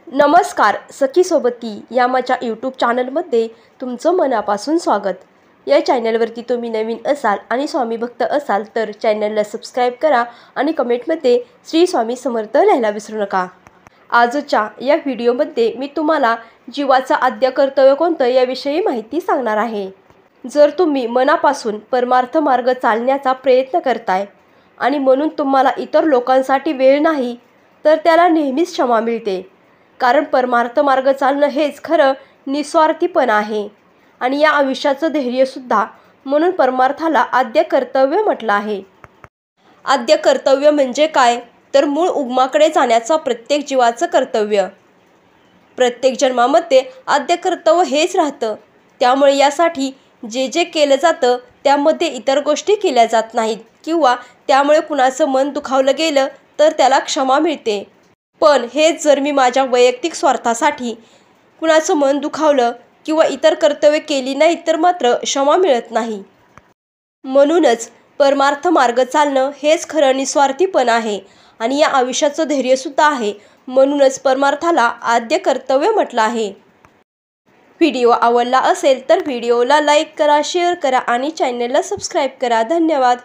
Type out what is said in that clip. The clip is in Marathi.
नमस्कार, सखी सोबती या माझ्या यूट्यूब चॅनलमध्ये तुमचं मनापासून स्वागत। या चॅनलवरती तुम्ही नवीन असाल आणि स्वामी भक्त असाल तर चॅनलला सबस्क्राईब करा आणि कमेंटमध्ये श्री स्वामी समर्थ लिहायला विसरू नका। आजच्या या व्हिडिओमध्ये मी तुम्हाला जीवाचं आद्य कर्तव्य कोणतं याविषयी माहिती सांगणार आहे। जर तुम्ही मनापासून परमार्थ मार्ग चालण्याचा प्रयत्न करताय आणि म्हणून तुम्हाला इतर लोकांसाठी वेळ नाही तर त्याला नेहमीच क्षमा मिळते, कारण परमार्थ मार्ग चालणं हेच खरं निस्वार्थीपण आहे आणि या आयुष्याचं ध्येयसुद्धा। म्हणून परमार्थाला आद्य कर्तव्य म्हटलं आहे। आद्य कर्तव्य म्हणजे काय तर मूळ उगमाकडे जाण्याचं प्रत्येक जीवाचं कर्तव्य। प्रत्येक जन्मामध्ये आद्य कर्तव्य हेच राहतं, त्यामुळे यासाठी जे जे केलं जातं त्यामध्ये इतर गोष्टी केल्या जात नाहीत किंवा त्यामुळे कुणाचं मन दुखावलं गेलं तर त्याला क्षमा मिळते। पण हेच जर मी माझ्या वैयक्तिक स्वार्थासाठी कुणाचं मन दुखावलं किंवा इतर कर्तव्य केली नाही तर मात्र क्षमा मिळत नाही। म्हणूनच परमार्थ मार्ग चालणं हेच खरं निस्वार्थीपण आहे आणि या आयुष्याचं ध्येयसुद्धा आहे। म्हणूनच परमार्थाला आद्य कर्तव्य म्हटलं आहे। व्हिडिओ आवडला असेल तर व्हिडिओला लाईक करा, शेअर करा आणि चॅनलला सबस्क्राईब करा। धन्यवाद।